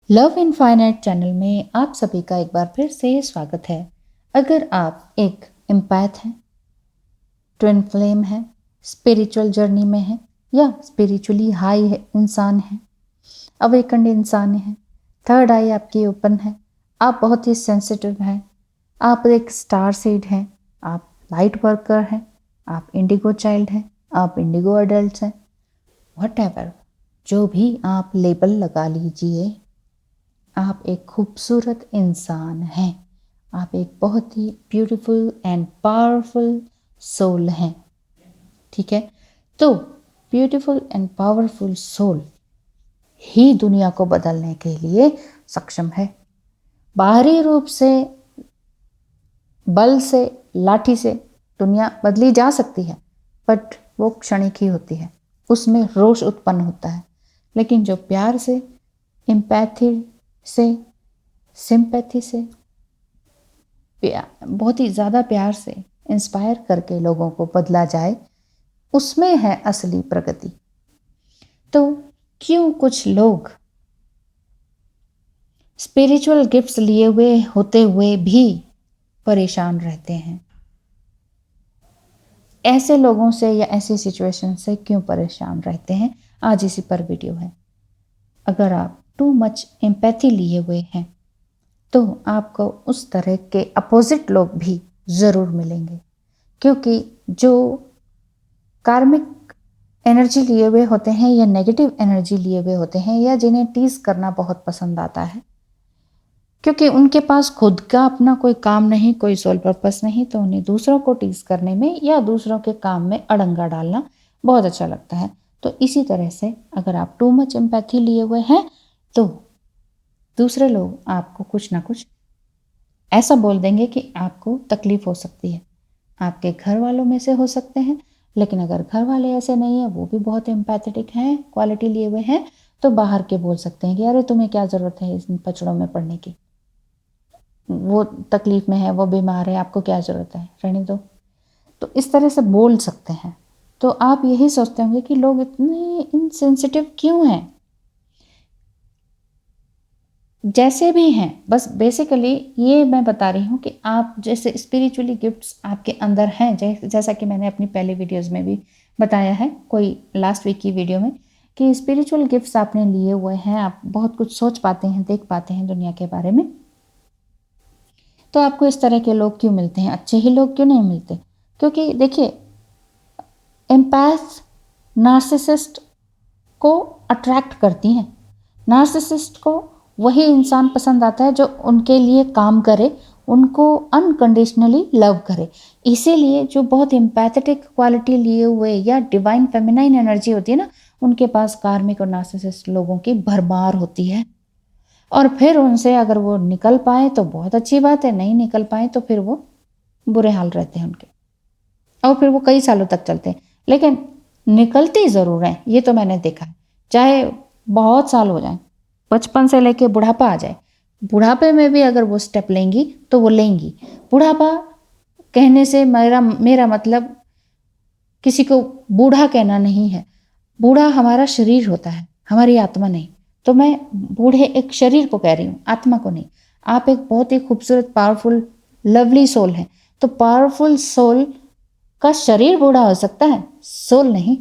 Love infinite channel में आप सभी का एक बार फिर से स्वागत है। अगर आप एक एम्पैथ हैं, ट्विन फ्लेम हैं, स्पिरिचुअल जर्नी में हैं या स्पिरिचुअली हाई है इंसान हैं, अवेकंड इंसान हैं, थर्ड आई आपकी ओपन है, आप बहुत ही सेंसिटिव हैं, आप एक स्टार सीड हैं, आप लाइट वर्कर हैं, आप इंडिगो चाइल्ड हैं, आप इंडिगो अडल्ट हैं, व्हाटएवर जो भी आप लेबल लगा लीजिए, आप एक खूबसूरत इंसान हैं। आप एक बहुत ही ब्यूटीफुल एंड पावरफुल सोल हैं। ठीक है, तो ब्यूटीफुल एंड पावरफुल सोल ही दुनिया को बदलने के लिए सक्षम है। बाहरी रूप से, बल से, लाठी से दुनिया बदली जा सकती है, बट वो क्षणिक ही होती है, उसमें रोष उत्पन्न होता है। लेकिन जो प्यार से, एम्पैथी से, सिंपैथी से, बहुत ही ज़्यादा प्यार से इंस्पायर करके लोगों को बदला जाए, उसमें है असली प्रगति। तो क्यों कुछ लोग स्पिरिचुअल गिफ्ट्स लिए हुए होते हुए भी परेशान रहते हैं? ऐसे लोगों से या ऐसी सिचुएशन से क्यों परेशान रहते हैं, आज इसी पर वीडियो है। अगर आप टू मच एम्पैथी लिए हुए हैं तो आपको उस तरह के अपोजिट लोग भी ज़रूर मिलेंगे, क्योंकि जो कार्मिक एनर्जी लिए हुए होते हैं या नेगेटिव एनर्जी लिए हुए होते हैं या जिन्हें टीज करना बहुत पसंद आता है, क्योंकि उनके पास खुद का अपना कोई काम नहीं, कोई सोल पर्पस नहीं, तो उन्हें दूसरों को टीज करने में या दूसरों के काम में अड़ंगा डालना बहुत अच्छा लगता है। तो इसी तरह से अगर आप टू मच एम्पैथी लिए हुए हैं तो दूसरे लोग आपको कुछ ना कुछ ऐसा बोल देंगे कि आपको तकलीफ हो सकती है। आपके घर वालों में से हो सकते हैं, लेकिन अगर घर वाले ऐसे नहीं है, वो भी बहुत एम्पैथेटिक हैं, क्वालिटी लिए हुए हैं, तो बाहर के बोल सकते हैं कि अरे तुम्हें क्या ज़रूरत है इन पचड़ों में पड़ने की, वो तकलीफ में है, वो बीमार है, आपको क्या ज़रूरत है, रहने दो। तो इस तरह से बोल सकते हैं। तो आप यही सोचते होंगे कि लोग इतने इनसेंसिटिव क्यों हैं। जैसे भी हैं, बस बेसिकली ये मैं बता रही हूँ कि आप जैसे स्पिरिचुअली गिफ्ट्स आपके अंदर हैं, जैसा कि मैंने अपनी पहले वीडियोस में भी बताया है, कोई लास्ट वीक की वीडियो में, कि स्पिरिचुअल गिफ्ट्स आपने लिए हुए हैं, आप बहुत कुछ सोच पाते हैं, देख पाते हैं दुनिया के बारे में। तो आपको इस तरह के लोग क्यों मिलते हैं, अच्छे ही लोग क्यों नहीं मिलते? क्योंकि देखिए, एम्पैथ नार्सिसिस्ट को अट्रैक्ट करती हैं। नार्सिसिस्ट को वही इंसान पसंद आता है जो उनके लिए काम करे, उनको अनकंडीशनली लव करे। इसीलिए जो बहुत एम्पैथेटिक क्वालिटी लिए हुए या डिवाइन फेमिनाइन एनर्जी होती है ना, उनके पास कार्मिक और नार्सिसिस्ट लोगों की भरमार होती है। और फिर उनसे अगर वो निकल पाए तो बहुत अच्छी बात है, नहीं निकल पाए तो फिर वो बुरे हाल रहते हैं उनके, और फिर वो कई सालों तक चलते हैं। लेकिन निकलते ज़रूर हैं, ये तो मैंने देखा है। चाहे बहुत साल हो जाए, बचपन से लेके बुढ़ापा आ जाए, बुढ़ापे में भी अगर वो स्टेप लेंगी तो वो लेंगी। बुढ़ापा कहने से मेरा मेरा मतलब किसी को बूढ़ा कहना नहीं है। बूढ़ा हमारा शरीर होता है, हमारी आत्मा नहीं। तो मैं बूढ़े एक शरीर को कह रही हूँ, आत्मा को नहीं। आप एक बहुत ही खूबसूरत पावरफुल लवली सोल है। तो पावरफुल सोल का शरीर बूढ़ा हो सकता है, सोल नहीं।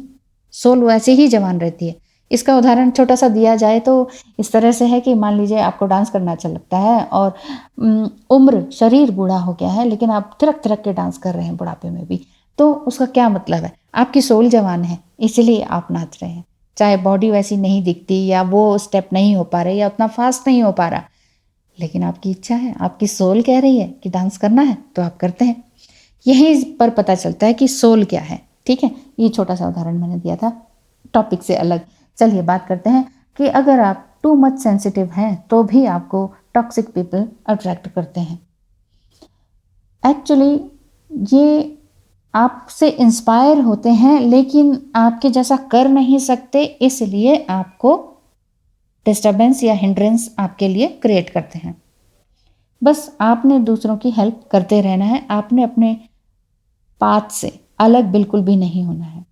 सोल वैसे ही जवान रहती है। इसका उदाहरण छोटा सा दिया जाए तो इस तरह से है कि मान लीजिए आपको डांस करना अच्छा लगता है और उम्र शरीर बूढ़ा हो गया है, लेकिन आप थिरक थिरक के डांस कर रहे हैं बुढ़ापे में भी, तो उसका क्या मतलब है? आपकी सोल जवान है, इसलिए आप नाच रहे हैं। चाहे बॉडी वैसी नहीं दिखती या वो स्टेप नहीं हो पा रहे या उतना फास्ट नहीं हो पा रहा, लेकिन आपकी इच्छा है, आपकी सोल कह रही है कि डांस करना है, तो आप करते हैं। यहीं पर पता चलता है कि सोल क्या है। ठीक है, ये छोटा सा उदाहरण मैंने दिया था, टॉपिक से अलग। चलिए बात करते हैं कि अगर आप टू मच सेंसिटिव हैं तो भी आपको टॉक्सिक पीपल अट्रैक्ट करते हैं। एक्चुअली ये आपसे इंस्पायर होते हैं, लेकिन आपके जैसा कर नहीं सकते, इसलिए आपको डिस्टर्बेंस या हिंड्रेंस आपके लिए क्रिएट करते हैं। बस आपने दूसरों की हेल्प करते रहना है, आपने अपने पाथ से अलग बिल्कुल भी नहीं होना है।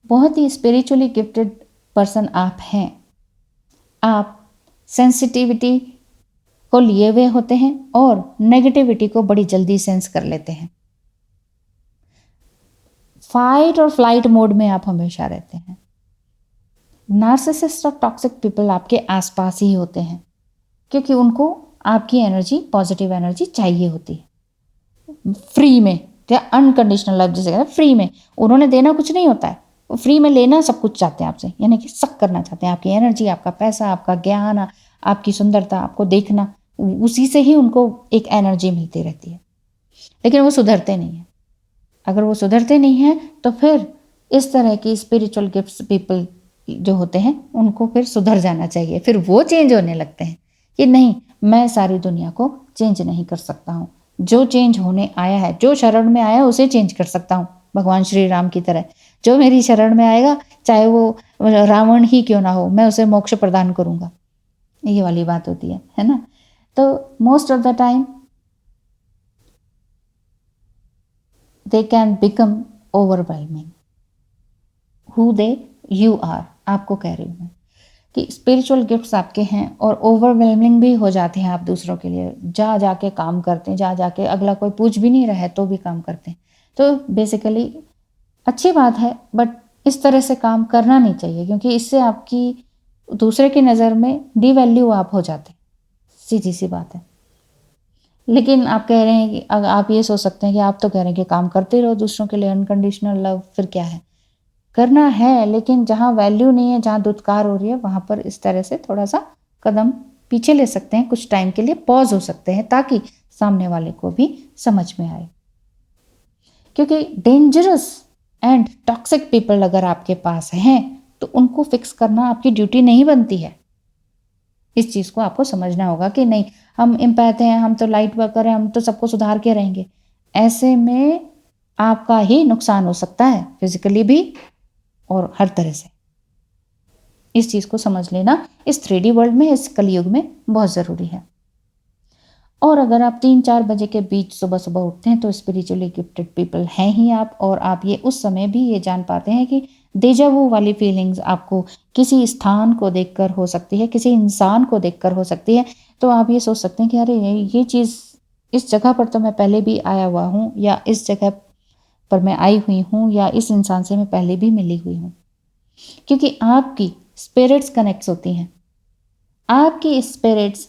बहुत ही स्पिरिचुअली गिफ्टेड पर्सन आप हैं। आप सेंसिटिविटी को लिए हुए होते हैं और नेगेटिविटी को बड़ी जल्दी सेंस कर लेते हैं। फाइट और फ्लाइट मोड में आप हमेशा रहते हैं। नार्सिसिस्ट और टॉक्सिक पीपल आपके आसपास ही होते हैं क्योंकि उनको आपकी एनर्जी, पॉजिटिव एनर्जी चाहिए होती है फ्री में, या अनकंडीशनल लव जिसे कहते हैं फ्री में। उन्होंने देना कुछ नहीं होता है, वो फ्री में लेना सब कुछ चाहते हैं आपसे, यानी कि सक करना चाहते हैं आपकी एनर्जी, आपका पैसा, आपका ज्ञान, आपकी सुंदरता, आपको देखना, उसी से ही उनको एक एनर्जी मिलती रहती है। लेकिन वो सुधरते नहीं हैं। अगर वो सुधरते नहीं हैं तो फिर इस तरह की स्पिरिचुअल गिफ्ट्स पीपल जो होते हैं उनको फिर सुधर जाना चाहिए। फिर वो चेंज होने लगते हैं कि नहीं, मैं सारी दुनिया को चेंज नहीं कर सकता हूँ, जो चेंज होने आया है, जो शरण में आया उसे चेंज कर सकता हूँ, भगवान श्री राम की तरह। जो मेरी शरण में आएगा, चाहे वो रावण ही क्यों ना हो, मैं उसे मोक्ष प्रदान करूँगा। ये वाली बात होती है ना। तो most of the time they can become overwhelming who they you are। आपको कह रही हूँ मैं कि स्पिरिचुअल गिफ्ट्स आपके हैं और ओवरवेलमिंग भी हो जाते हैं आप दूसरों के लिए। जा जाके काम करते हैं, जा जाके अगला कोई पूछ भी नहीं रहा है तो भी काम करते हैं। तो बेसिकली अच्छी बात है, बट इस तरह से काम करना नहीं चाहिए क्योंकि इससे आपकी दूसरे की नज़र में डिवैल्यू आप हो जाते हैं, सीधी सी बात है। लेकिन आप कह रहे हैं कि आप ये सोच सकते हैं कि आप तो कह रहे हैं कि काम करते रहो दूसरों के लिए, अनकंडीशनल लव, फिर क्या है, करना है, लेकिन जहाँ वैल्यू नहीं है, जहाँ दुत्कार हो रही है, वहाँ पर इस तरह से थोड़ा सा कदम पीछे ले सकते हैं, कुछ टाइम के लिए पॉज हो सकते हैं ताकि सामने वाले को भी समझ में आए। क्योंकि डेंजरस एंड टॉक्सिक पीपल अगर आपके पास हैं तो उनको फिक्स करना आपकी ड्यूटी नहीं बनती है। इस चीज़ को आपको समझना होगा कि नहीं, हम एम्पैथ हैं, हम तो लाइट वर्कर हैं, हम तो सबको सुधार के रहेंगे। ऐसे में आपका ही नुकसान हो सकता है, फिजिकली भी और हर तरह से। इस चीज़ को समझ लेना इस 3D वर्ल्ड में, इस कलयुग में बहुत ज़रूरी है। और अगर आप 3-4 बजे के बीच सुबह सुबह उठते हैं तो स्पिरिचुअली गिफ्टेड पीपल हैं ही आप। और आप ये उस समय भी ये जान पाते हैं कि डेजा वू वाली फीलिंग्स आपको किसी स्थान को देखकर हो सकती है, किसी इंसान को देखकर हो सकती है। तो आप ये सोच सकते हैं कि अरे ये चीज़, इस जगह पर तो मैं पहले भी आया हुआ हूँ, या इस जगह पर मैं आई हुई हूँ, या इस इंसान से मैं पहले भी मिली हुई हूँ। क्योंकि आपकी स्पिरिट्स कनेक्ट होती हैं। आपकी स्पिरिट्स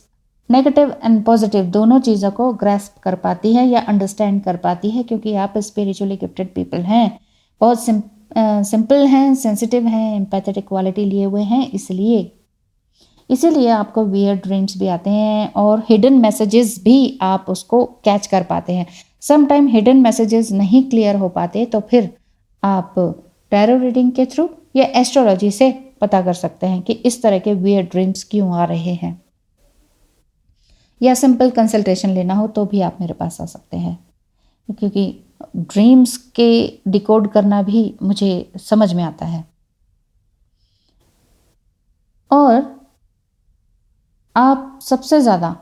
नेगेटिव एंड पॉजिटिव दोनों चीज़ों को ग्रैस्प कर पाती है या अंडरस्टैंड कर पाती है, क्योंकि आप स्पिरिचुअली गिफ्टेड पीपल हैं, बहुत सिंपल हैं, सेंसिटिव हैं, एम्पैथेटिक क्वालिटी लिए हुए हैं। इसीलिए आपको वियर्ड ड्रीम्स भी आते हैं और हिडन मैसेजेस भी आप उसको कैच कर पाते हैं। सम टाइम हिडन मैसेजेस नहीं क्लियर हो पाते तो फिर आप टैरो रीडिंग के थ्रू या एस्ट्रोलॉजी से पता कर सकते हैं कि इस तरह के वियर्ड ड्रीम्स क्यों आ रहे हैं, या सिंपल कंसल्टेशन लेना हो तो भी आप मेरे पास आ सकते हैं, क्योंकि ड्रीम्स के डिकोड करना भी मुझे समझ में आता है। और आप सबसे ज़्यादा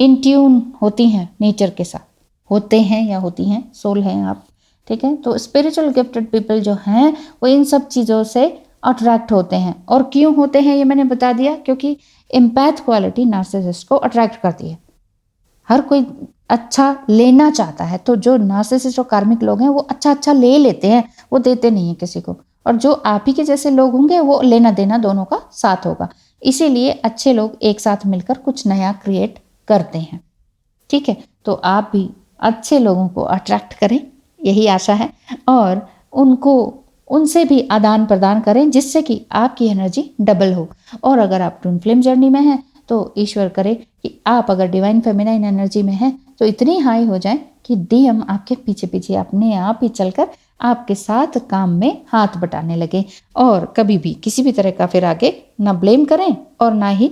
इन ट्यून होती हैं नेचर के साथ, होते हैं या होती हैं, सोल हैं आप, ठीक है। तो स्पिरिचुअल गिफ्टेड पीपल जो हैं वो इन सब चीज़ों से अट्रैक्ट होते हैं। और क्यों होते हैं ये मैंने बता दिया, क्योंकि एम्पैथ क्वालिटी नार्सिसिस्ट को अट्रैक्ट करती है। हर कोई अच्छा लेना चाहता है, तो जो नार्सिसिस्ट और कार्मिक लोग हैं वो अच्छा ले लेते हैं, वो देते नहीं हैं किसी को। और जो आप ही के जैसे लोग होंगे वो लेना देना दोनों का साथ होगा। इसीलिए अच्छे लोग एक साथ मिलकर कुछ नया क्रिएट करते हैं, ठीक है। तो आप भी अच्छे लोगों को अट्रैक्ट करें, यही आशा है, और उनसे भी आदान प्रदान करें जिससे कि आपकी एनर्जी डबल हो। और अगर आप ट्विन फ्लेम जर्नी में हैं तो ईश्वर करे कि आप अगर डिवाइन फेमिनाइन एनर्जी में हैं तो इतनी हाई हो जाए कि डीएम आपके पीछे पीछे अपने आप ही चलकर आपके साथ काम में हाथ बटाने लगे, और कभी भी किसी भी तरह का फिर आगे ना ब्लेम करें और ना ही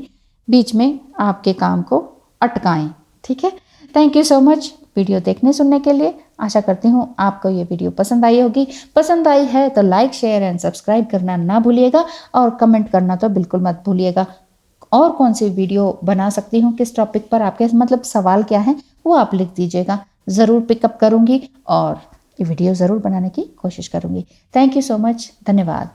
बीच में आपके काम को अटकाएं, ठीक है। Thank you so much video देखने सुनने के लिए। आशा करती हूँ आपको ये वीडियो पसंद आई होगी। पसंद आई है तो लाइक, शेयर एंड सब्सक्राइब करना ना भूलिएगा, और कमेंट करना तो बिल्कुल मत भूलिएगा। और कौन सी वीडियो बना सकती हूँ, किस टॉपिक पर आपके मतलब सवाल क्या है वो आप लिख दीजिएगा, ज़रूर पिकअप करूँगी और ये वीडियो ज़रूर बनाने की कोशिश करूँगी। थैंक यू सो मच, धन्यवाद।